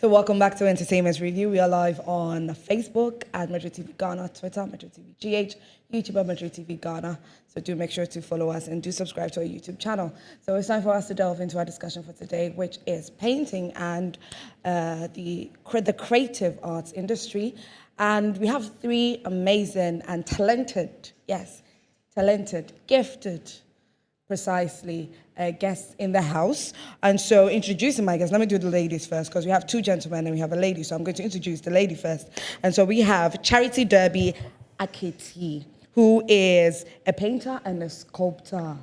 So welcome back to Entertainment Review. We are live on Facebook at Metro TV Ghana, Twitter, Metro TV GH, YouTube at Metro TV Ghana. So do make sure to follow us and do subscribe to our YouTube channel. So it's time for us to delve into our discussion for today, which is painting and the creative arts industry. And we have three amazing and talented, gifted, precisely, guests in the house. And so introducing my guests, let me do the ladies first because we have two gentlemen and we have a lady. So I'm going to introduce the lady first. And so we have Charity Derby Aketi, who is a painter and a sculptor.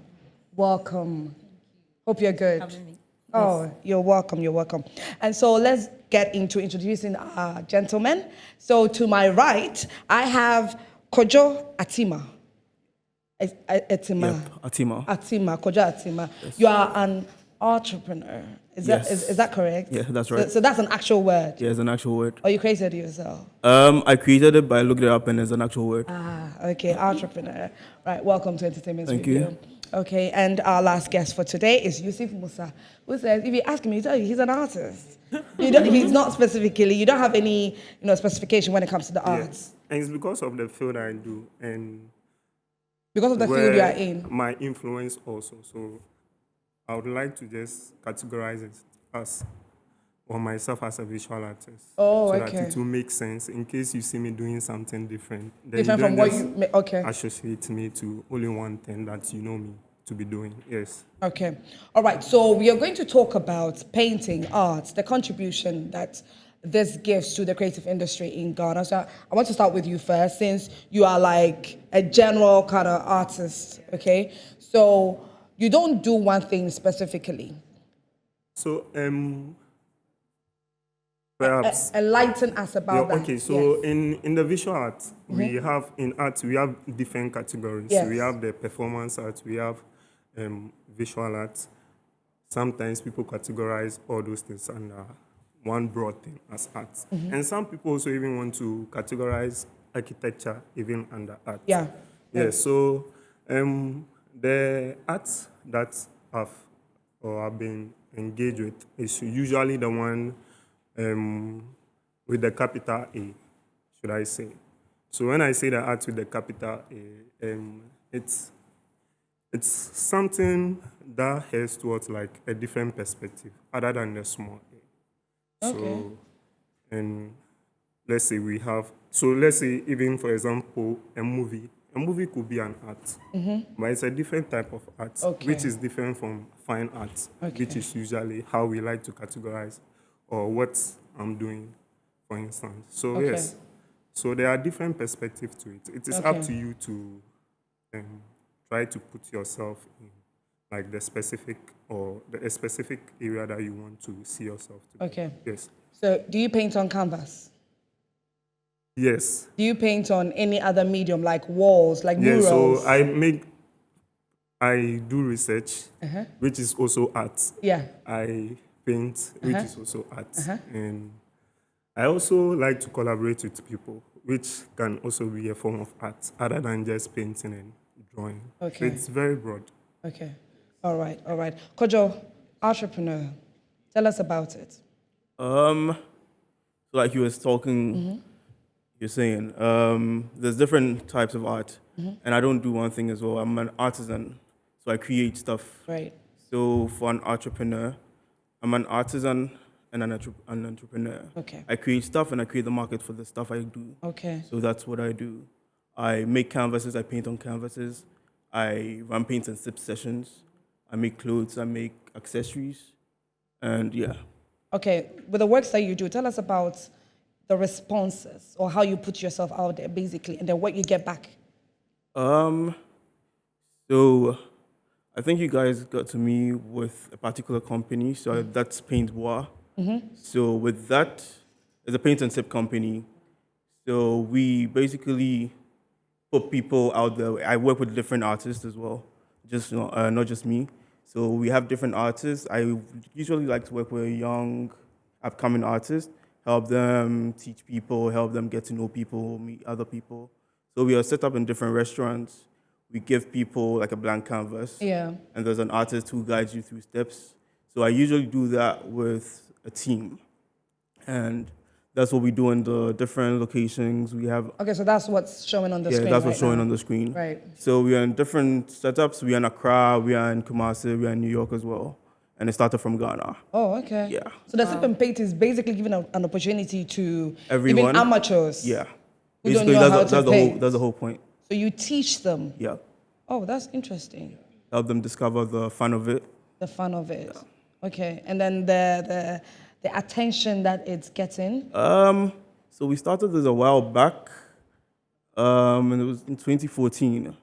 Welcome. Hope you're good. Oh, you're welcome, you're welcome. And so let's get into introducing our gentlemen. So to my right, I have Kojo Atima. Atima. Yep, Atima. Kojo Atima. Yes. You are an entrepreneur. Is that correct? Yeah, that's right. So that's an actual word? Yeah, it's an actual word. Or you created it yourself? I created it, but I looked it up and it's an actual word. Okay, entrepreneur. Right, welcome to Entertainment Thank Review. you. Okay, and our last guest for today is Yusuf Musa, who says, if you ask him, he'll tell you he's an artist. He's not specifically, you don't have any specification when it comes to the arts. And it's because of the field I do and because of the field you are in. My influence also. So I would like to just categorize it as or myself as a visual artist. Oh, so okay. that it will make sense in case you see me doing something different. Then Different from what you okay. Associate me to only one thing that you know me to be doing. Yes. Okay. All right. So we are going to talk about painting, art, the contribution that this gives to the creative industry in Ghana. So I want to start with you first, since you are like a general kind of artist, okay? So you don't do one thing specifically. So, perhaps enlighten us about that. Okay, so yes. in the visual art, we have different categories. Yes. So we have the performance art, we have visual art. Sometimes people categorize all those things under one broad thing as art. And some people also even want to categorize architecture even under art. Yeah. So the arts that I've been engaged with is usually the one with the capital A, should I say. So when I say the art with the capital A, it's something that heads towards like a different perspective other than the small A. Okay. So, and let's say even for example, a movie could be an art, but it's a different type of art, which is different from fine art, which is usually how we like to categorize or what I'm doing, for instance. So yes, so there are different perspectives to it. It is up to you to try to put yourself in like the specific a specific area that you want to see yourself to. Okay. Yes. So do you paint on canvas? Yes. Do you paint on any other medium like walls, like murals? So I do research, which is also art. Yeah. I paint, which is also art. And I also like to collaborate with people, which can also be a form of art, other than just painting and drawing. Okay. So it's very broad. Okay. All right. Kojo, entrepreneur, tell us about it. So like you was talking, you're saying, there's different types of art, and I don't do one thing as well. I'm an artisan, so I create stuff. Right. So for an entrepreneur, I'm an artisan and an entrepreneur. Okay. I create stuff and I create the market for the stuff I do. Okay. So that's what I do. I make canvases, I paint on canvases, I run paint and sip sessions, I make clothes, I make accessories, and yeah. Okay, with the works that you do, tell us about the responses or how you put yourself out there, basically, and then what you get back. So I think you guys got to me with a particular company, so that's Paint Bois. So with that, it's a paint and sip company. So we basically put people out there. I work with different artists as well, just not just me. So we have different artists. I usually like to work with young, upcoming artists, help them teach people, help them get to know people, meet other people. So we are set up in different restaurants. We give people like a blank canvas. Yeah. And there's an artist who guides you through steps. So I usually do that with a team. and that's what we do in the different locations. We have Okay, so that's what's showing on the screen. that's right what's showing now. on the screen. Right. So we are in different setups. We are in Accra, we are in Kumasi, we are in New York as well, and it started from Ghana. Oh, okay. Yeah. So the sip and paint is basically giving an opportunity to Everyone. even amateurs. Yeah. Who don't Basically, know how to that's paint. the whole point. So you teach them. Yeah. Oh, that's interesting. Help them discover the fun of it. The fun of it. Okay, and then the attention that it's getting. So we started this a while back, and it was in 2014,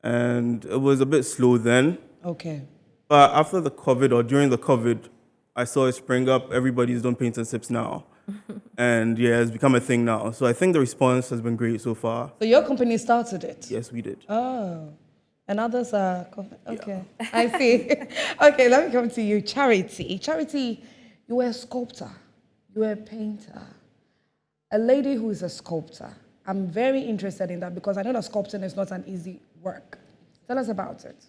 and it was a bit slow then. Okay. But after the COVID or during the COVID, I saw it spring up. Everybody's doing paints and sips now, and yeah, it's become a thing now. So I think the response has been great so far. So your company started it. Yes, we did. Oh, and others are okay. I see. Okay, let me come to you, Charity. Charity, you were a sculptor. You were a painter. A lady who is a sculptor. I'm very interested in that because I know that sculpting is not an easy work. Tell us about it.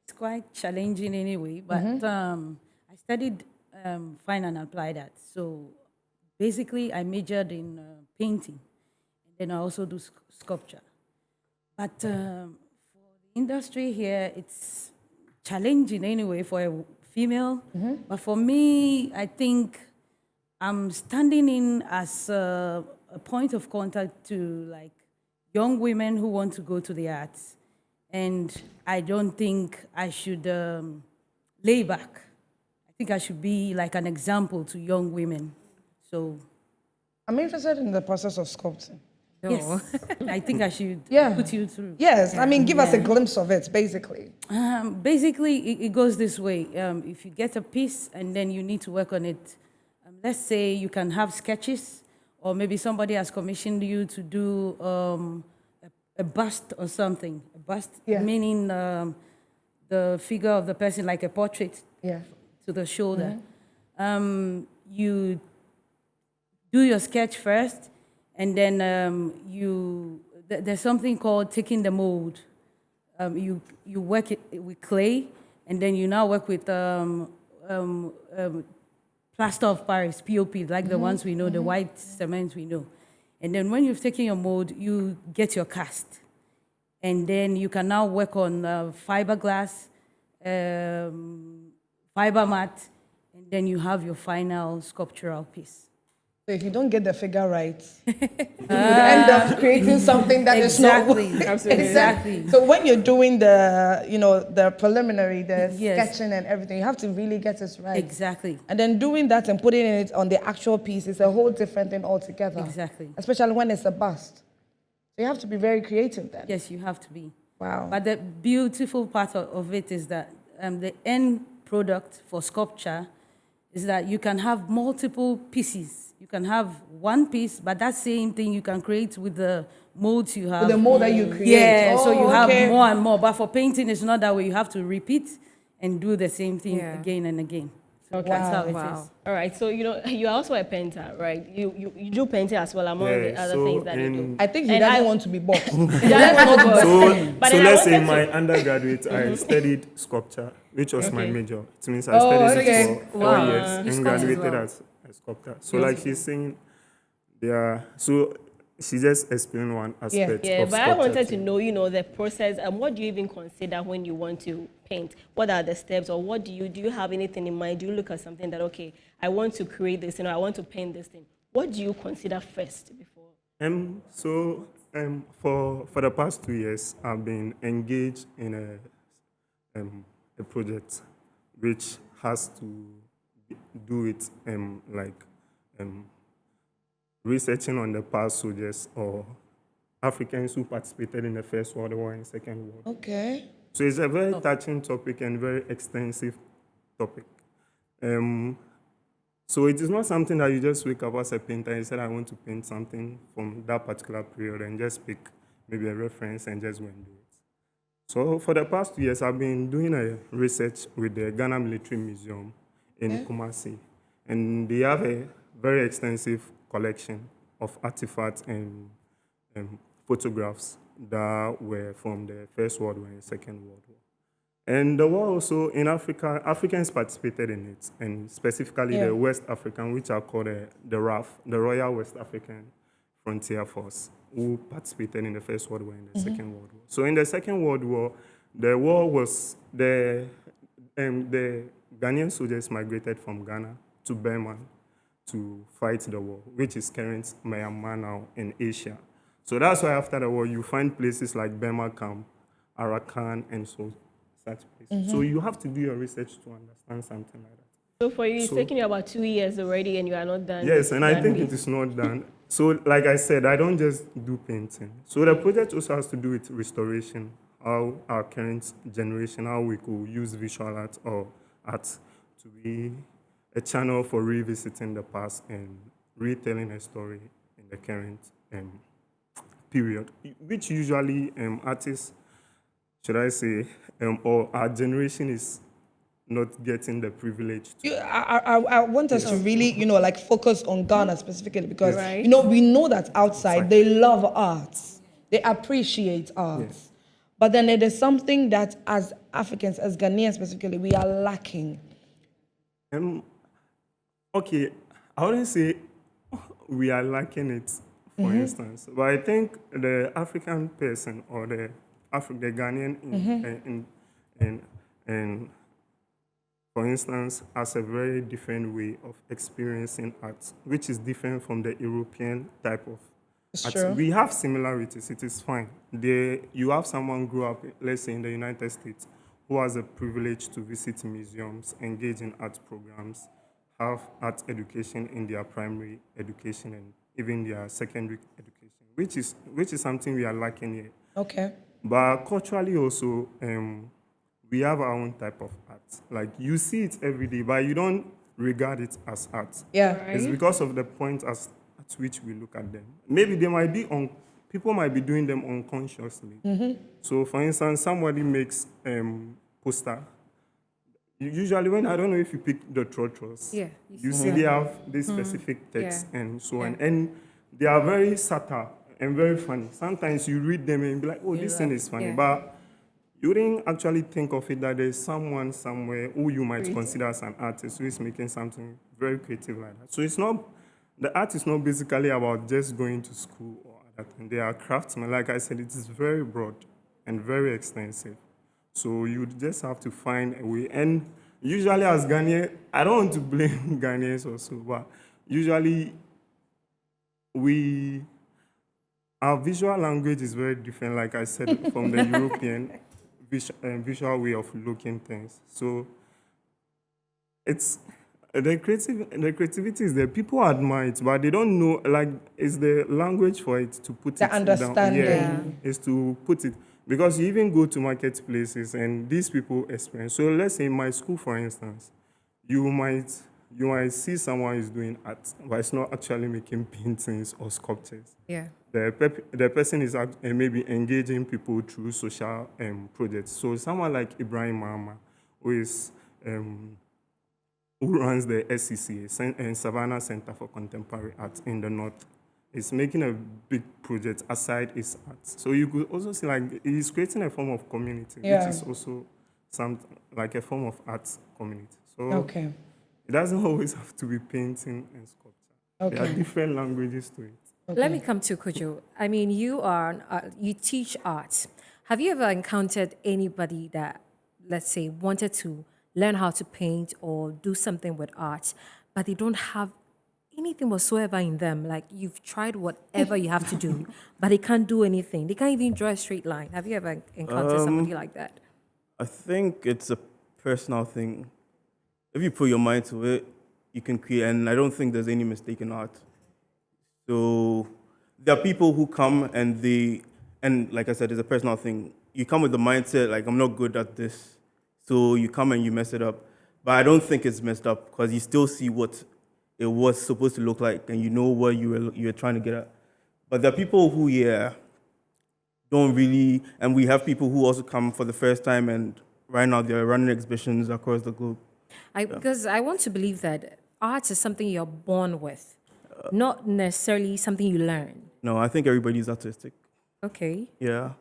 It's quite challenging anyway, but I studied fine and applied art. So basically, I majored in painting, and then I also do sculpture. But for the industry here, it's challenging anyway for a female. But for me, I think I'm standing in as a point of contact to like young women who want to go to the arts. And I don't think I should lay back. I think I should be like an example to young women. So, I'm interested in the process of sculpting. yes, I think I should Yeah. put you through. Yes, I mean, give us a glimpse of it, basically. Basically, it goes this way. If you get a piece and then you need to work on it, let's say you can have sketches, or maybe somebody has commissioned you to do a bust or something. A bust, Yeah. meaning the figure of the person, like a portrait Yeah. to the shoulder. You do your sketch first, and then there's something called taking the mold. You work it with clay, and then you now work with plaster of Paris, POP, like the ones we know, the white cement we know. And then when you've taken your mold, you get your cast. And then you can now work on fiberglass, fiber mat, and then you have your final sculptural piece. So if you don't get the figure right, you would end up creating something that is not. Exactly. Absolutely. Exactly. So when you're doing the preliminary, the Yes. sketching and everything, you have to really get it right. Exactly. And then doing that and putting it on the actual piece is a whole different thing altogether. Exactly. Especially when it's a bust. So you have to be very creative then. Yes, you have to be. Wow. But the beautiful part of it is that the end product for sculpture is that you can have multiple pieces. You can have one piece, but that same thing you can create with the molds you have. With the mold that you create. Yeah, so you Oh, have okay. more and more. But for painting, it's not that way. You have to repeat and do the same thing Yeah. again and again. So Okay. that's how it is. Wow. All right. So you're also a painter, right? You do painting as well among the other so things that you do. I think he And doesn't I- want to be boxed. So, But so then I let's say wanted in my to- undergraduate, I studied sculpture, which was my Okay. major. It means I studied okay. it for 4 Wow. years You and sculpted as graduated well. as a sculptor. So like she's saying, so she just explained one aspect Yeah, of but I sculpture wanted to me. know, the process and what do you even consider when you want to paint? What are the steps, or what do you have anything in mind? Do you look at something that, okay, I want to create this, I want to paint this thing. What do you consider first before? For the past 2 years, I've been engaged in a project which has to do with researching on the past soldiers or Africans who participated in the First World War and Second World War. Okay. So it's a very touching topic and very extensive topic. So it is not something that you just wake up as a painter and say, I want to paint something from that particular period and just pick maybe a reference and just go and do it. So for the past 2 years, I've been doing a research with the Ghana Military Museum in Kumasi. And they have a very extensive collection of artifacts and photographs that were from the First World War and Second World War. And there were also in Africa, Africans participated in it, and specifically Yeah. the West African, which are called the RAF, the Royal West African Frontier Force, who participated in the First World War and the Second World War. So in the Second World War, the war was the Ghanaian soldiers migrated from Ghana to Burma to fight the war, which is current Myanmar now in Asia. So that's why after the war, you find places like Burma Camp, Arakan, and such places. So you have to do your research to understand something like that. So for you, it's taking you about 2 years already, and you are not done. Yes, and I think with- it is not done. So, like I said, I don't just do painting. So the project also has to do with restoration, how our current generation, how we could use visual art or art to be a channel for revisiting the past and retelling a story in the current period, which usually artists, should I say, or our generation is not getting the privilege to. I want us to really, like focus on Ghana specifically because, Right. we know that outside they love arts, they appreciate arts. But then it is something that as Africans, as Ghanaians specifically, we are lacking. Okay, I wouldn't say we are lacking it, for instance, but I think the African person or the Ghanaian in for instance, has a very different way of experiencing art, which is different from the European type of It's art. true. We have similarities, it is fine. You have someone grow up, let's say in the United States, who has a privilege to visit museums, engage in art programs, have art education in their primary education and even their secondary education, which is something we are lacking here. Okay. But culturally also, we have our own type of art. Like you see it every day, but you don't regard it as art. Yeah. It's because of the point at which we look at them. Maybe they might be people might be doing them unconsciously. So for instance, somebody makes poster. Usually when, I don't know if you pick the trotros, Yeah, you see they have this specific text Yeah. and so on. Yeah. And they are very subtle and very funny. Sometimes you read them and be like, oh, this thing is funny. Yeah. But you didn't actually think of it that there's someone somewhere who you might consider as an artist who is making something very creative like that. So it's not, the art is not basically about just going to school or other things. They are craftsmen. Like I said, it is very broad and very extensive. So you just have to find a way. And usually as Ghanaians, I don't want to blame Ghanaians also, but usually our visual language is very different, like I said, from the European visual way of looking things. So it's the creativity is there. People admire it, but they don't know, like, it's the language for it to put The it down. understanding. Yeah, is to put it. Because you even go to marketplaces and these people experience. So let's say in my school, for instance, you might see someone is doing art, but it's not actually making paintings or sculptures. Yeah. The person is maybe engaging people through social projects. So someone like Ibrahim Mahama, who runs the SCCA, and Savannah Center for Contemporary Art in the North, is making a big project aside his art. So you could also see like he's creating a form of community, Yeah. which is also something like a form of art community. So Okay. it doesn't always have to be painting and sculpture. There are Okay. different languages to it. Let me come to Kojo. I mean, you teach art. Have you ever encountered anybody that, let's say, wanted to learn how to paint or do something with art, but they don't have anything whatsoever in them? Like you've tried whatever you have to do, but they can't do anything. They can't even draw a straight line. Have you ever encountered somebody like that? I think it's a personal thing. If you put your mind to it, you can create, and I don't think there's any mistake in art. So there are people who come and like I said, it's a personal thing. You come with the mindset, like, I'm not good at this. So you come and you mess it up. But I don't think it's messed up because you still see what it was supposed to look like and you know what you were trying to get at. But there are people who, don't really, and we have people who also come for the first time and right now they're running exhibitions across the globe. Because I want to believe that art is something you're born with, not necessarily something you learn. No, I think everybody's artistic. Okay. Yeah.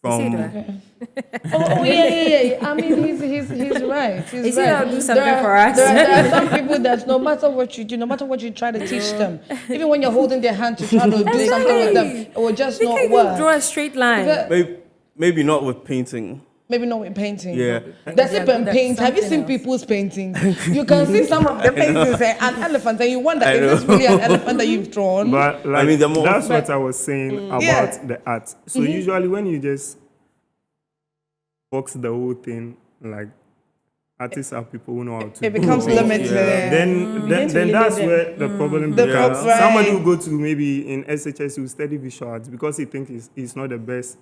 see from that? Yeah. I mean, he's right. He's Is he right. gonna do something There are- for us? There are some people that no matter what you do, no matter what you try to teach them, even when you're holding their hand to try to do something with them, it will just They not can't even draw work. a straight line. maybe not with painting. Maybe not with painting. Yeah. That's it. That's Paint. Have you something seen else. people's paintings? You can see some of the paintings, an elephant, and you wonder, I is this know. really an elephant that you've drawn? But like, mean, the more- that's what I was saying about Yeah. Mm-hmm. the art. So usually when you just box the whole thing, like artists are people who know how to It becomes draw. limited. Then to then limit that's them. where the problem The becomes. problem- Somebody right. will go to maybe in SHS who study visual arts because he thinks he's not the best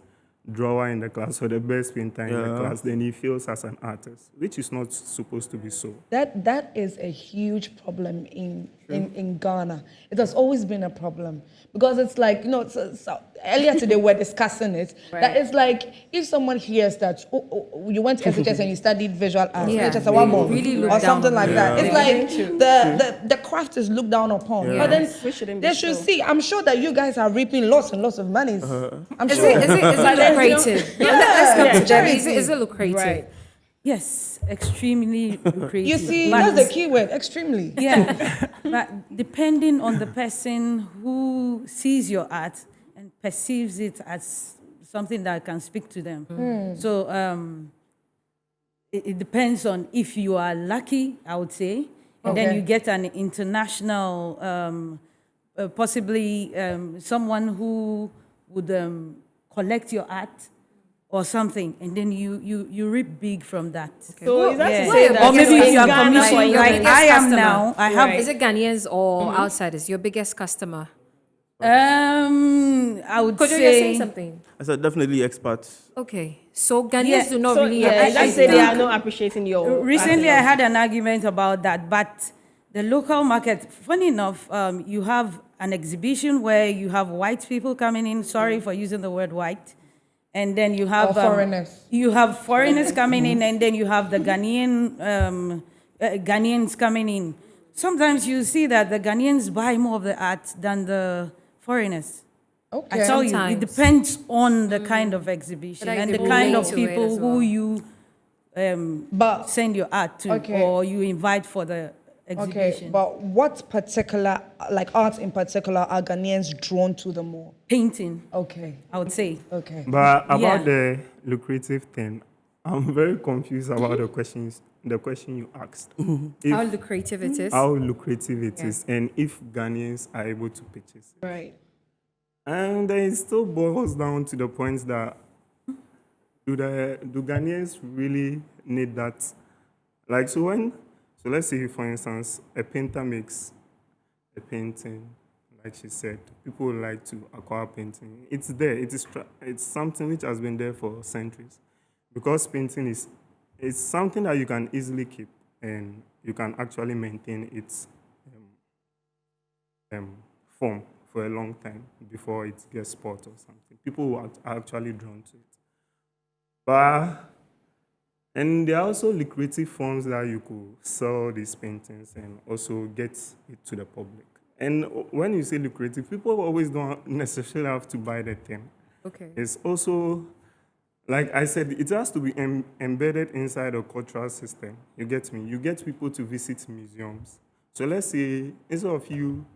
drawer in the class or the best painter in the Yeah. class, then he fails as an artist, which is not supposed to be so. That is a huge problem in Ghana. It has always been a problem because it's like so earlier today we're discussing it. That it's like if someone hears that you went to SHS and you studied visual arts, Yeah, SHS they Awabo, really look or down something on like you. that. It's like the craft is looked down upon. But then We shouldn't be they should so. see. I'm sure that you guys are reaping lots and lots of money. I'm Is sure. it lucrative? Let's come to Jerry. Is it lucrative? Right. Yes, extremely lucrative. You see, But- that's the key word. Extremely. Yeah, but depending on the person who sees your art and perceives it as something that can speak to them. So it depends on if you are lucky, I would say, and then Okay. you get an international, possibly someone who would collect your art or something, and then you reap big from that. So is that Yeah. to say that Or maybe if you are Ghana, commissioned, for like instance- I am customer. now, I have Is it Ghanaians or outsiders? Your biggest customer? I would Could you say say something? I said definitely expats. Okay, so Ghanaians Yeah, do not So really yeah, appreciate let's say they that. are not appreciating your. recently art. I had an argument about that, but the local market, funny enough, you have an exhibition where you have white people coming in. Sorry for using the word white. And then you have Or foreigners. You have foreigners coming in, and then you have the Ghanaians coming in. Sometimes you see that the Ghanaians buy more of the art than the foreigners. Okay. I tell you, Sometimes. it depends on the kind of exhibition Like and they the kind relate of to it people as who well. you But send your art to Okay. or you invite for the exhibition. okay, but what particular, like art in particular, are Ghanaians drawn to the more? Painting, Okay, I would say. okay. But about Yeah. the lucrative thing, I'm very confused about the question you asked. How If, lucrative it is. how lucrative it is, and if Ghanaians are able to purchase it. Right. And then it still boils down to the point that do Ghanaians really need that? Like, so let's say, for instance, a painter makes a painting, like she said, people like to acquire painting. It's there. It's something which has been there for centuries, because painting it's something that you can easily keep and you can actually maintain its form for a long time before it gets spoiled or something. People are actually drawn to it. And there are also lucrative forms that you could sell these paintings and also get it to the public. And when you say lucrative, people always don't necessarily have to buy the thing. Okay. It's also, like I said, it has to be embedded inside a cultural system. You get me? You get people to visit museums. So let's say, instead of you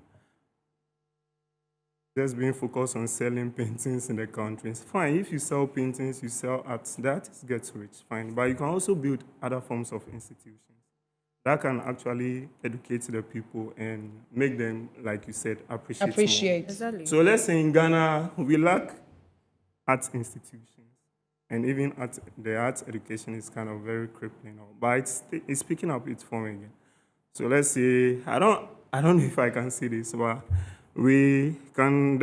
just being focused on selling paintings in the countries, fine. If you sell paintings, you sell art, that gets rich, fine. But you can also build other forms of institutions that can actually educate the people and make them, like you said, appreciate more. Appreciate. Exactly. So let's say in Ghana, we lack art institutions. And even the arts education is kind of very crippling now. But it's picking up its form again. So let's say, I don't know if I can say this, but the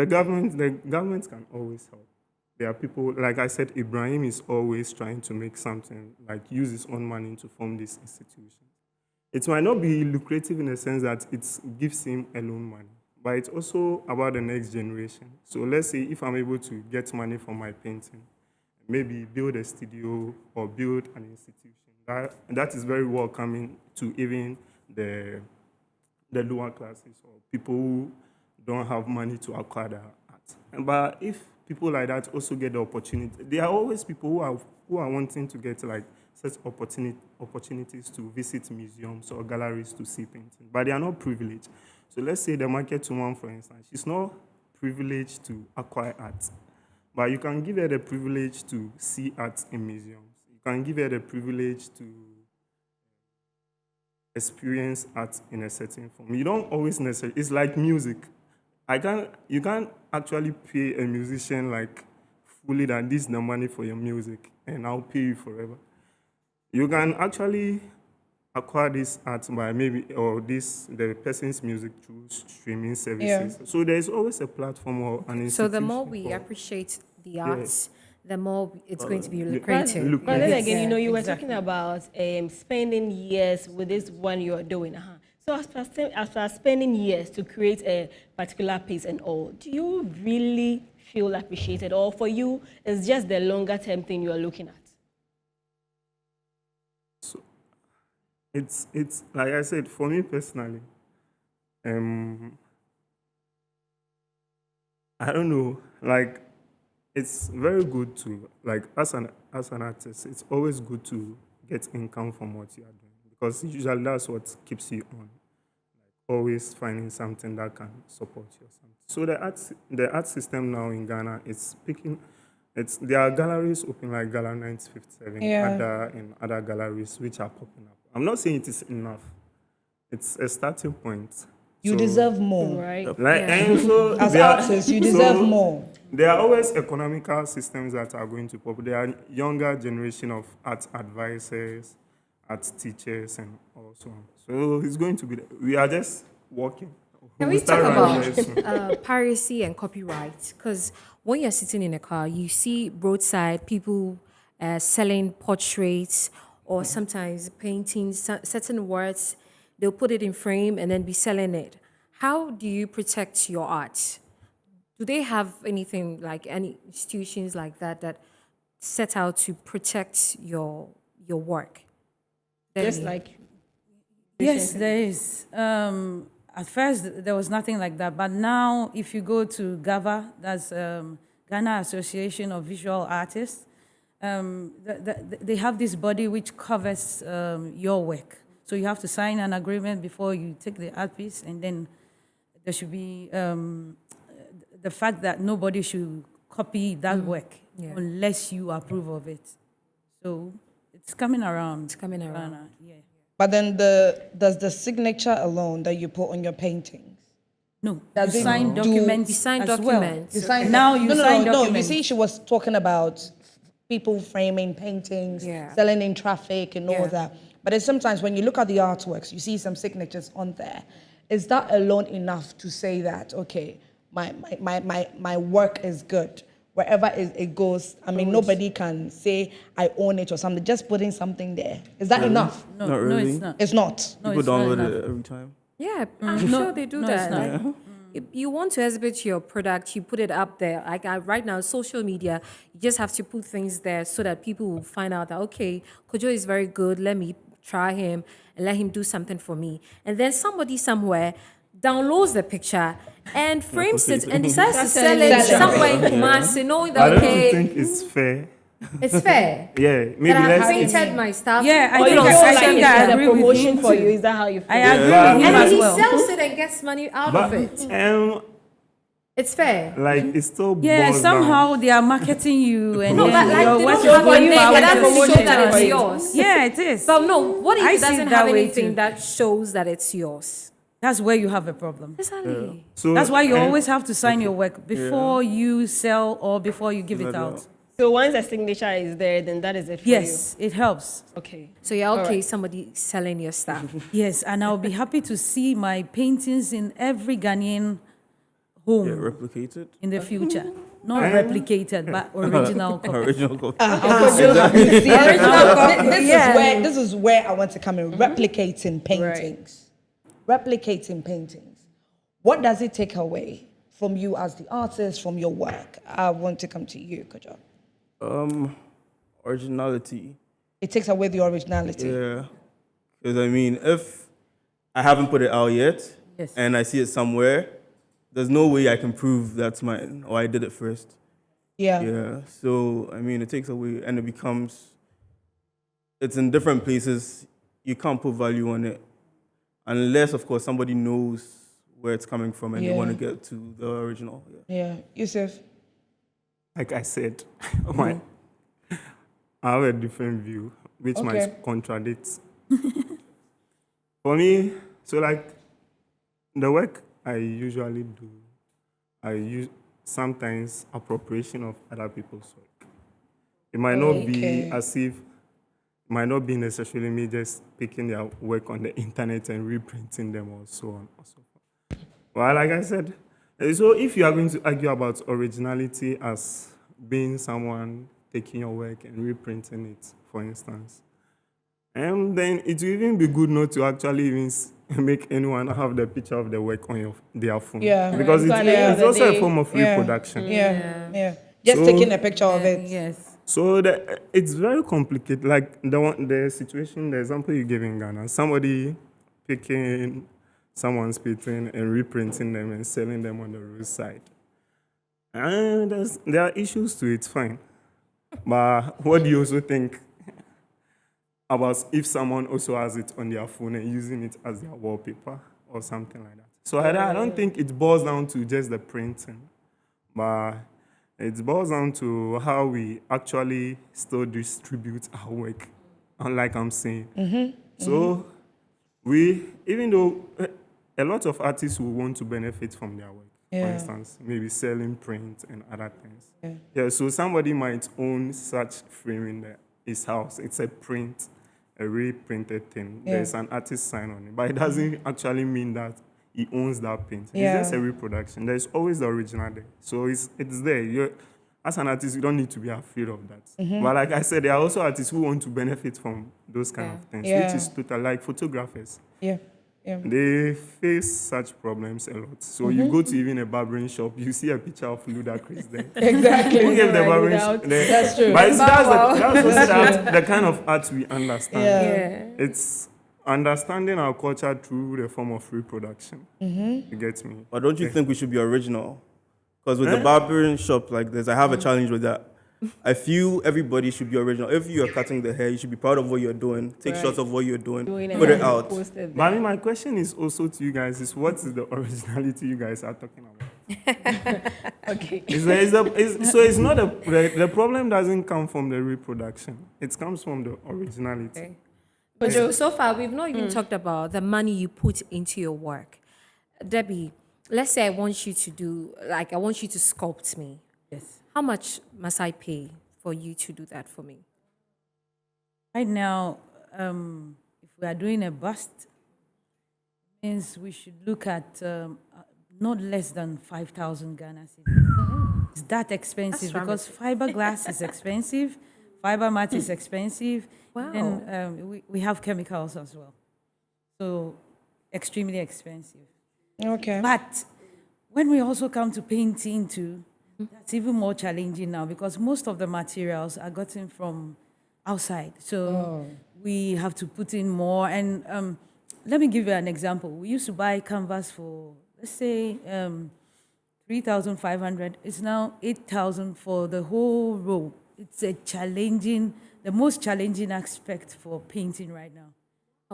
government can always help. There are people, like I said, Ibrahim is always trying to make something, like use his own money to form these institutions. It might not be lucrative in the sense that it gives him alone money, but it's also about the next generation. So let's say if I'm able to get money from my painting, maybe build a studio or build an institution, that is very welcoming to even the lower classes or people who don't have money to acquire the art. But if people like that also get the opportunity. There are always people who are wanting to get like such opportunities to visit museums or galleries to see paintings, but they are not privileged. So let's say the market woman, for instance, she's not privileged to acquire art, but you can give her the privilege to see art in museums. You can give her the privilege to experience art in a certain form. You don't always necessarily, it's like music. You can't actually pay a musician like fully that this is the money for your music and I'll pay you forever. You can actually acquire this art by the person's music through streaming services. So there's always a platform or an institution. So the more we appreciate the arts, the more it's going to be lucrative. But then again, you were talking about spending years with this one you are doing. So after spending years to create a particular piece and all, do you really feel appreciated, or for you, it's just the longer term thing you are looking at? So it's like I said, for me personally, I don't know, like it's very good to, like, as an artist, it's always good to get income from what you are doing, because usually that's what keeps you on, like always finding something that can support you or something. So the art system now in Ghana, there are galleries open like Gala 957, in other galleries which are popping up. I'm not saying it is enough. It's a starting point. You deserve more. Right. And so As artists, you deserve more. There are always economical systems that are going to pop. There are younger generation of art advisors, art teachers, and also. So it's going to be. We are just working. Can we talk about piracy and copyright? Because when you're sitting in a car, you see roadside people selling portraits or sometimes paintings, certain words. They'll put it in frame and then be selling it. How do you protect your art? Do they have anything like any institutions like that set out to protect your work? Just like. Yes, there is. At first, there was nothing like that. But now, if you go to GAVA, that's Ghana Association of Visual Artists, they have this body which covers your work. So you have to sign an agreement before you take the art piece, and then there should be the fact that nobody should copy that work unless you approve of it. So it's coming around. It's coming around. Ghana, yeah. But then does the signature alone that you put on your paintings? No, Does you it sign do- documents. You sign as documents. You Well. sign Now you sign No, you documents. see, she was talking about people framing paintings, selling in traffic and all that. But then sometimes when you look at the artworks, you see some signatures on there. Is that alone enough to say that, okay, my work is good? Wherever it goes, I mean, nobody can say I own it or something. Just putting something there. Is that enough? No, Not no, really. it's not. It's not. No, People it's not download enough. it every time. Yeah, I'm sure they do no, it's that. not. Like, if you want to exhibit your product, you put it up there. Like right now, social media, you just have to put things there so that people will find out that, okay, Kojo is very good. Let me try him and let him do something for me. And then somebody somewhere downloads the picture and frames it and decides to sell it somewhere in Kumasi, knowing I that, don't okay, think it's fair. it's fair. Yeah, maybe That I've let's. painted my stuff. Yeah, I put think it on You I feel social like think I it's a agree with promotion him for too. you. Is that how you feel? I agree but- with him And as he well. sells it and gets money out of it. It's fair. Like it's still Yeah, boils down. somehow they are marketing you and No, then but like your they work don't is have going anything far that with doesn't your show that social it's media. yours. Yeah, it is. But no, what if I it see it doesn't that have way anything too. that shows that it's yours? That's where you have a problem. Exactly. So That's why you and- always have to sign your work before you sell or before you give it Let it out. out. So once a signature is there, then that is it for Yes, it helps. you. Okay. So you're okay, right. somebody selling your stuff. Yes, and I'll be happy to see my paintings in every Ghanaian home Yeah, replicated. in the future. Not replicated, but original copy. Original copy. You see, Yeah. this is where I want to come in. Replicating paintings. Replicating paintings. What does it take away from you as the artist, from your work? I want to come to you, Kojo. Originality. It takes away the originality. Yeah. Because I mean, if I haven't put it out yet and I see it somewhere, there's no way I can prove that's mine or I did it first. Yeah. Yeah. So I mean, it takes away, and it becomes. It's in different places. You can't put value on it unless, of course, somebody knows where it's coming from and they want to Yeah. get to the original. Yeah. Yeah. Yusuf. Like I said, my, I have a different view, which Okay. might contradict. For me, so like the work I usually do, I use sometimes appropriation of other people's work. It might not be Okay. as if, it might not be necessarily me just picking their work on the internet and reprinting them or so on or so forth. Well, like I said, so if you are going to argue about originality as being someone taking your work and reprinting it, for instance, then it will even be good not to actually even make anyone have the picture of the work on their phone. Yeah. Because Right. it's also a form of Yeah. reproduction. Yeah. Yeah. Just So- taking a picture of it. Yes. So it's very complicated. Like the situation, the example you gave in Ghana, somebody picking someone's painting and reprinting them and selling them on the roadside. And there are issues to it, fine. But what do you also think about if someone also has it on their phone and using it as their wallpaper or something like that? So I don't think it boils down to just the printing, but it boils down to how we actually still distribute our work, unlike I'm saying. So even though a lot of artists will want to benefit from their work, for Yeah. instance, maybe selling print and other things. Yeah, so somebody might own such frame in his house. It's a print, a reprinted thing. Yeah. There's an artist sign on it, but it doesn't actually mean that he owns that paint. Yeah. It's just a reproduction. There's always the original there. So it's there. As an artist, you don't need to be afraid of that. But like I said, there are also artists who want to benefit from those kind of things, Yeah. which is total, like photographers. Yeah. Yeah. They face such problems a lot. So you go to even a barbering shop, you see a picture of Ludacris there. Exactly. Who gave the barbering without- shop? That's true. But that's also That's the kind of art we understand. Yeah. It's understanding our culture through the form of reproduction. You get me? But don't you think we should be original? Because with the barbering shop like this, I have a challenge with that. I feel everybody should be original. If you are cutting the hair, you should be proud of what you're doing. Take shots of what you're doing. Put it out. Posted But I mean, my question is also to you guys: is what is the originality you guys are talking about? Okay. So it's not the problem doesn't come from the reproduction. It comes from the originality. Okay. But so far, we've not even talked about the money you put into your work. Debbie, let's say I want you to sculpt me. Yes. How much must I pay for you to do that for me? Right now, if we are doing a bust, means we should look at not less than 5,000 Ghana cedis. It's that expensive because fiberglass is expensive, fiber mat is expensive. Wow. Then we have chemicals as well, so extremely expensive. Okay. But when we also come to painting too, that's even more challenging now because most of the materials are gotten from outside. So we have to put in more. And let me give you an example. We used to buy canvas for, let's say, 3,500. It's now 8,000 for the whole row. It's the most challenging aspect for painting right now.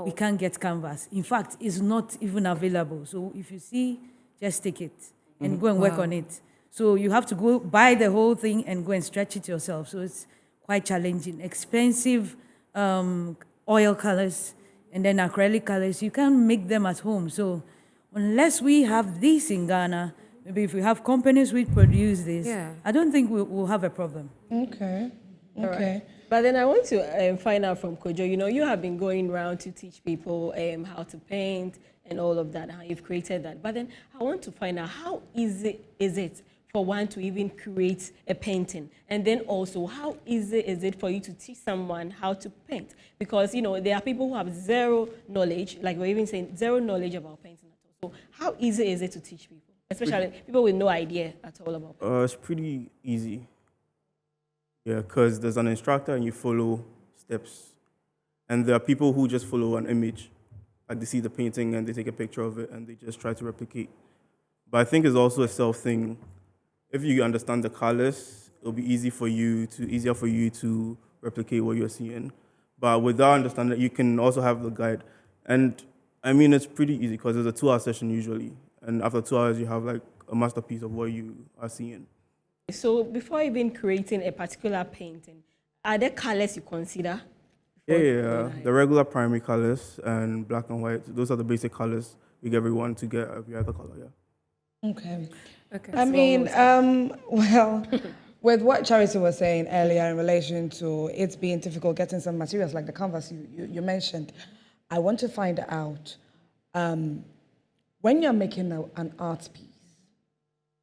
We can't get canvas. In fact, it's not even available. So if you see, just take it and go and work on it. So you have to go buy the whole thing and go and stretch it yourself. So it's quite challenging. Expensive oil colors and then acrylic colors. You can't make them at home. So unless we have this in Ghana, maybe if we have companies which produce this, I don't think we'll have a problem. Okay. Okay. But then I want to find out from Kojo, you have been going around to teach people how to paint and all of that, how you've created that. But then I want to find out how easy is it for one to even create a painting? And then also, how easy is it for you to teach someone how to paint? Because, there are people who have zero knowledge, like we're even saying, zero knowledge about painting at all. So how easy is it to teach people, especially people with no idea at all about painting? It's pretty easy. Yeah, because there's an instructor and you follow steps. And there are people who just follow an image. Like they see the painting and they take a picture of it and they just try to replicate. But I think it's also a self thing. If you understand the colors it'll be easier for you to replicate what you're seeing. But with that understanding, you can also have the guide. And I mean, it's pretty easy because it's a 2-hour session usually. And after 2 hours, you have like a masterpiece of what you are seeing. So before even creating a particular painting, are there colors you consider? Yeah. The regular primary colors and black and white. Those are the basic colors we get everyone to get every other color, yeah. Okay. Okay. I mean, well, with what Charity was saying earlier in relation to it being difficult getting some materials like the canvas you mentioned, I want to find out when you're making an art piece,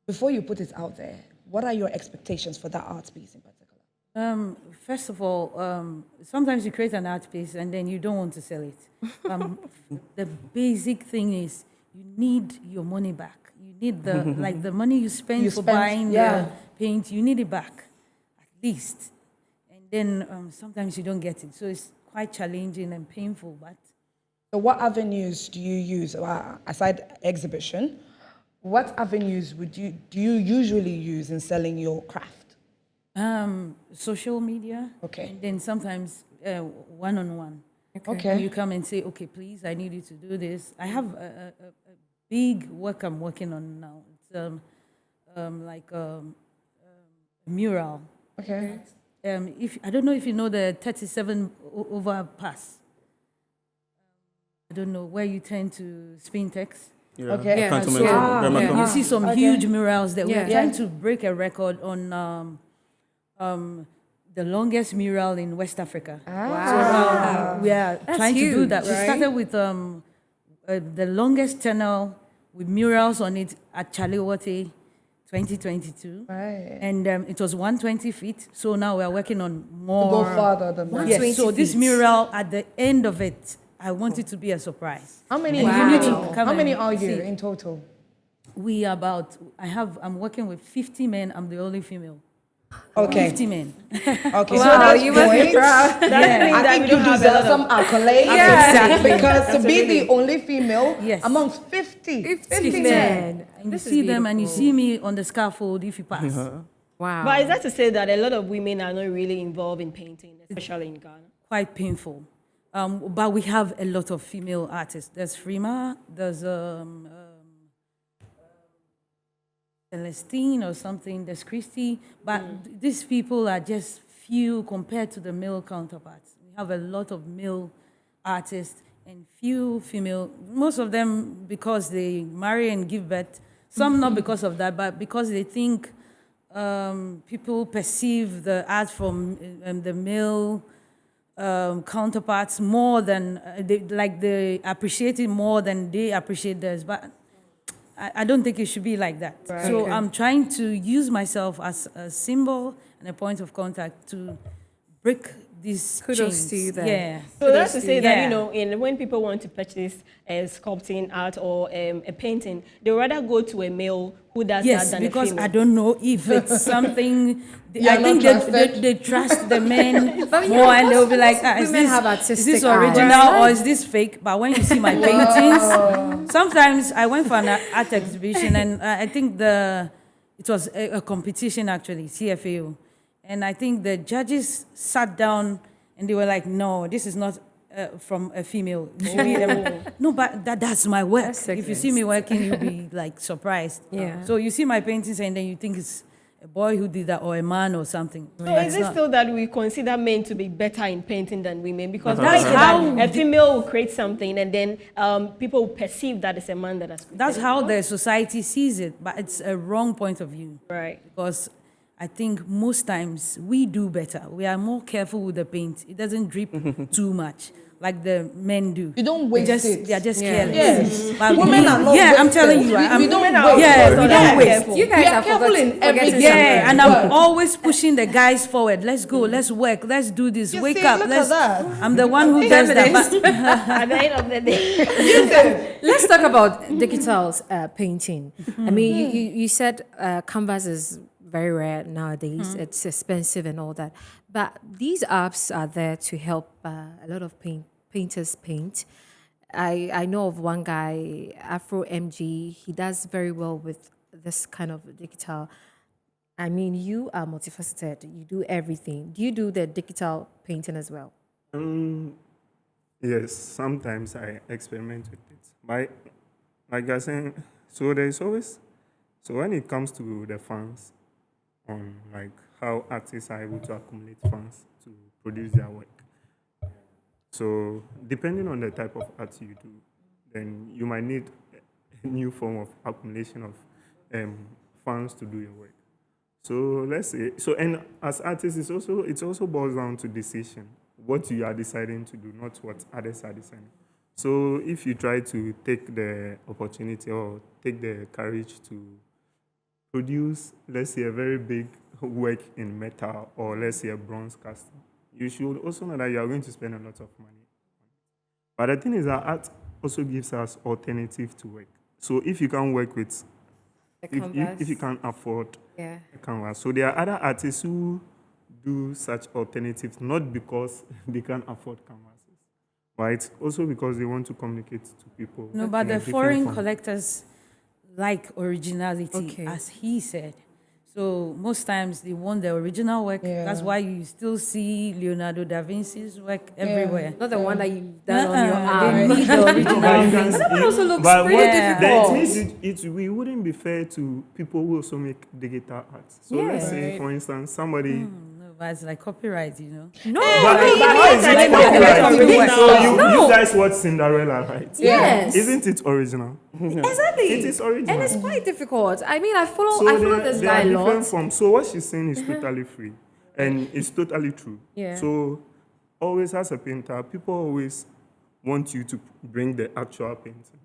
before you put it out there, what are your expectations for that art piece in particular? First of all, sometimes you create an art piece and then you don't want to sell it. The basic thing is you need your money back. You need the money you spend for buying the paint. You need it back, at least. And then sometimes you don't get it, so it's quite challenging and painful. But So what avenues do you use, aside exhibition, what avenues do you usually use in selling your craft? Social media. Okay. And then sometimes one-on-one. Okay. And you come and say, okay, please, I need you to do this. I have a big work I'm working on now. It's like a mural. Okay. If I don't know if you know the 37 overpass. I don't know where you turn to Spintex. Yeah. Okay. Yeah, Cantonment, so- Bremerton. You see some huge murals that we're Yeah. trying to break a record on the longest mural in West Africa. Wow. We are That's trying to do huge, that. We right? started with the longest tunnel with murals on it at Chalewote 2022. Right. And it was 120 feet. So now we're working on To more. go farther than that. Yes, 120 so this feet. mural, at the end of it, I want it to be a surprise. How many? And How you need to many? come How many and are you see. in total? I'm working with 50 men. I'm the only female. Okay. 50 men. Okay. Wow, so that's you must be point. proud. I think you deserve some accolades. Yeah. Exactly. Because to be the only female Yes. amongst 50 50 men. men. And you This is see them and you beautiful. see me on the scaffold if you pass. Wow. But is that to say that a lot of women are not really involved in painting, especially in Ghana? Quite painful. But we have a lot of female artists. There's Frima, there's Celestine or something, there's Christy. But these people are just few compared to the male counterparts. We have a lot of male artists and few female, most of them because they marry and give birth. Some not because of that, but because they think people perceive the art from the male counterparts more than they appreciate it more than they appreciate theirs. But I don't think it should be like that. Right. So Okay. I'm trying to use myself as a symbol and a point of contact to break these Kudos chains. to you then. Yeah. So that's to say that, Yeah. when people want to purchase a sculpting art or a painting, they rather go to a male who does Yes, that than because a female. I don't know if it's something. You're I not think trusted? they trust the men But more, yeah, and they'll be like, most is women this, have is artistic this eyes. original or Right. is this fake? But when you see my paintings, sometimes I went for an art exhibition, and I think it was a competition actually, CFAO, and I think the judges sat down and they were like, no, this is not from a female. It should be no, but that's my work. That's If you see me working, you'll be like surprised. Yeah. So you see my paintings and then you think it's a boy who did that or a man or something. So But is it's it not. still that we consider men to be better in painting than women? Because That's that's how how a female will create something and then people will perceive that it's a man that has created That's it. how the society sees it, but it's a wrong point of view. Right. Because I think most times we do better. We are more careful with the paint. It doesn't drip too much like the men do. You don't They waste just, it. They are just Yeah. careless. Yes. But Women are not yeah, I'm wasters. telling you. We don't Women are waste. Yeah, we Yeah, don't waste. careful. You guys We are are careful in forgetting everything. Yeah, and But- I'm always pushing the guys forward. Let's go, let's work, let's do this. You Wake see, up. look Let's. at that. I'm the one who does that. But At the end of the day. Let's talk about digital painting. I mean, you said canvas is very rare nowadays. It's expensive and all that. But these apps are there to help a lot of painters paint. I know of one guy, Afro MG. He does very well with this kind of digital. I mean, you are multifaceted. You do everything. Do you do the digital painting as well? Yes, sometimes I experiment with it. But like I said, so there's always, so when it comes to the funds, on like how artists are able to accumulate funds to produce their work. So depending on the type of art you do, then you might need a new form of accumulation of funds to do your work. So let's say so, and as artists, it also boils down to decision. What you are deciding to do, not what others are deciding. So if you try to take the opportunity or take the courage to produce, let's say, a very big work in metal or let's say a bronze casting, you should also know that you are going to spend a lot of money. But the thing is that art also gives us alternative to work. So if you can work with, if you can afford Yeah. a canvas, so there are other artists who do such alternatives not because they can't afford canvases, but it's also because they want to communicate to people. No, but in a the different foreign form. collectors like originality, Okay. as he said. So most times they want the original work. Yeah. That's why you still see Leonardo da Vinci's work everywhere. Not the one that you've done on your arm. They need the original But you things. can- That also looks but pretty what- difficult. That means we wouldn't be fair to people who also make digital art. So let's Yeah. say, for instance, somebody. No, but it's like copyright, you know. No, But but how is it like copyright? copyright. So you No. guys watch Cinderella, right? Yes. Isn't it original? exactly. It is original. And it's quite difficult. I mean, I follow there- this there guy are a different lot. forms. So what she's saying is totally free, and it's totally true. Yeah. So always as a painter, people always want you to bring the actual painting.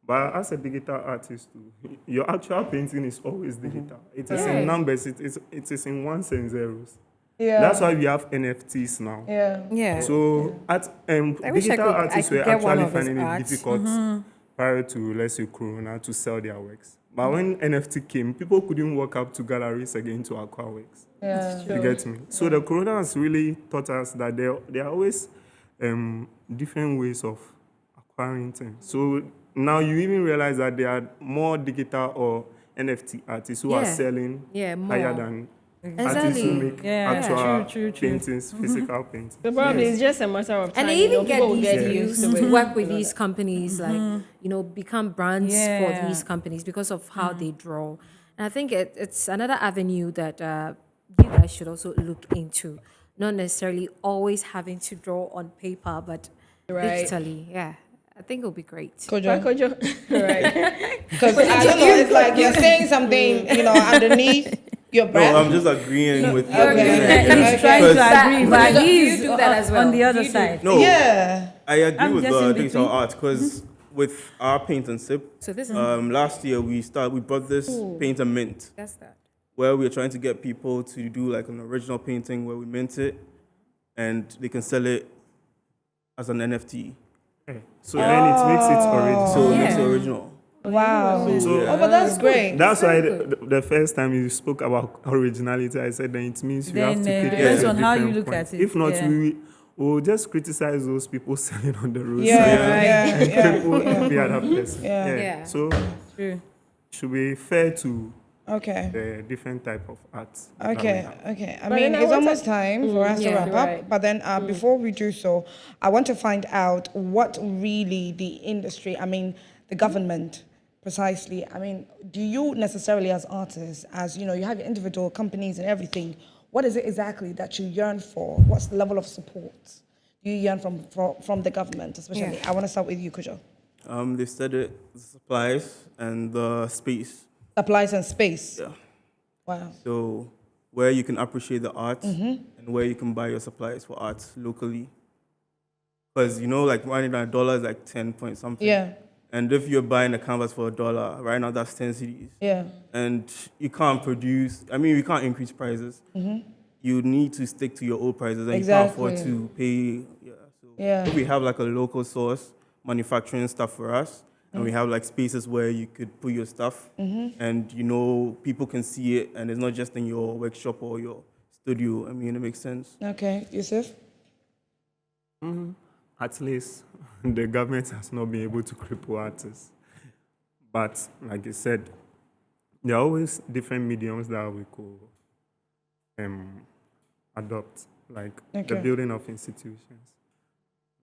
But as a digital artist, too, your actual painting is always digital. It is Yeah. in numbers. It is in ones and zeros. Yeah. That's why we have NFTs now. Yeah. Yeah. So I wish I digital could- I artists could were get one actually of his finding it arts. difficult prior to, let's say, Corona to sell their works. But when NFT came, people couldn't walk up to galleries again to acquire works. Yeah. You get me? So the Corona has really taught us that there are always different ways of acquiring things. So now you even realize that there are more digital or NFT artists who are Yeah. selling Yeah, higher more. than Exactly. artists who make Yeah, actual true, true. paintings, physical paintings. So probably it's just a matter of time. And they you know, even get people will these used deals to to it. work with these companies, like, become brands Yeah. for these companies because of how they draw. And I think it's another avenue that you guys should also look into. Not necessarily always having to draw on paper, but Right. digitally. Yeah, I think it'll be great. Kojo. Kojo. Right. Because I don't know, it's like you're saying something, underneath your breath. No, I'm just agreeing with Okay. He's Okay. trying to Because- agree, Do but you he's do that as well? on the Do other you do- side. No, Yeah. I agree I'm with just the in digital between. art because with our paint and sip, So this is last year we brought this paint and mint that's that. where we're trying to get people to do like an original painting where we mint it and they can sell it as an NFT. So then it makes it original. So it makes it Yeah. original. Wow. So- Oh, but that's great. That's why the first time you spoke about originality, I said then it means you have Then to take it depends to a on how you different look point. at it, If not, yeah. we will just criticize those people selling on the roadside. Yeah. People the other person. Yeah. Yeah. So True. should be fair to Okay. the different type of art. that we Okay, have. okay. I But mean, then I it's want almost time for us to yeah. wrap up. Right. But then before we do so, I want to find out what really the industry, the government precisely, do you necessarily as artists, as you have your individual companies and everything, what is it exactly that you yearn for? What's the level of support you yearn from the government, especially? Yeah. I want to start with you, Kujo. They said it, the supplies and the space. Supplies and space. Yeah. Wow. So where you can appreciate the art Mm-hmm. and where you can buy your supplies for art locally. Because like right now $1 is like 10 point something. Yeah. And if you're buying a canvas for $1, right now that's 10 CDs. Yeah. And you can't we can't increase prices. You need to stick to your old prices and you can't afford Exactly. to pay. Yeah. So Yeah. if we have like a local source manufacturing stuff for us, and we have like spaces where you could put your stuff and people can see it and it's not just in your workshop or your studio. It makes sense. Okay. Yusuf? At least the government has not been able to cripple artists. But like you said, there are always different mediums that we could adopt, like the Okay. building of institutions,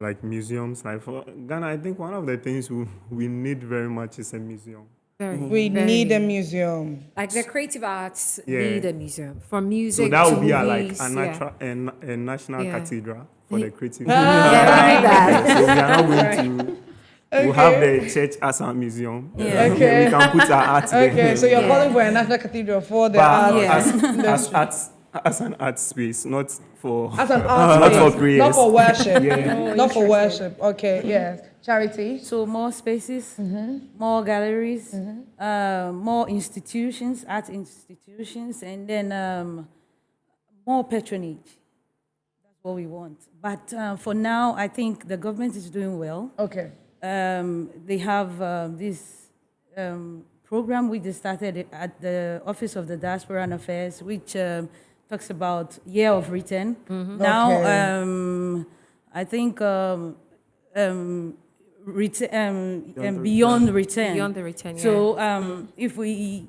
like museums. Like for Ghana, I think one of the things we need very much is a museum. We need a museum. Like the creative arts Yeah. need a museum. From So music that to would be movies. a natural, a national Yeah. cathedral for the creative. Yeah, we need that. So we are not going to. We'll have the church as our museum. Yeah. Okay. We can put our art there. Okay, so you're Yeah. calling for a national cathedral for the But art. Yeah. as an art space, not for As an art not space, for prayers. not for worship. Yeah. Not for worship. Okay, yes. Charity. So more spaces, more galleries, more institutions, art institutions, and then more patronage. That's what we want. But for now, I think the government is doing well. Okay. They have this program which they started at the Office of the Diaspora and Affairs, which talks about year of return. Now, Okay. I think beyond return. Beyond the return, yeah. So if we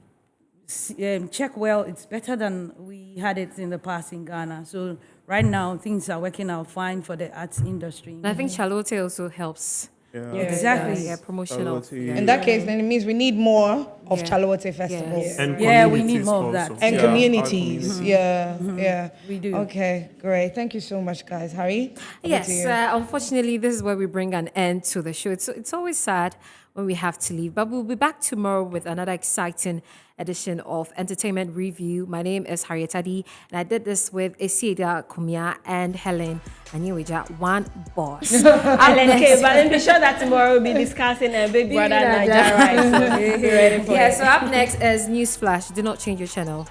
check well, it's better than we had it in the past in Ghana. So right now, things are working out fine for the arts industry. And I think Charlotte also helps. Yeah. Exactly. Yeah, promotion of. Charlotte, Yeah. In that case, then it means we need more of Yeah. Chalote festivals. Yes. And Yeah, we need communities more of also. that. And Yeah, communities. Yeah, yeah. We do. Okay, great. Thank you so much, guys. Harry? over Yes, to you. unfortunately, this is where we bring an end to the show. It's always sad when we have to leave, but we'll be back tomorrow with another exciting edition of Entertainment Review. My name is Harriet Adi, and I did this with Esieda Kumia and Helen Aniwija, one boss. Alan K. But then be sure that tomorrow we'll be discussing Big Brother Brother Nigeria, right? So be ready for Yeah, it. so up next is Newsflash. Do not change your channel.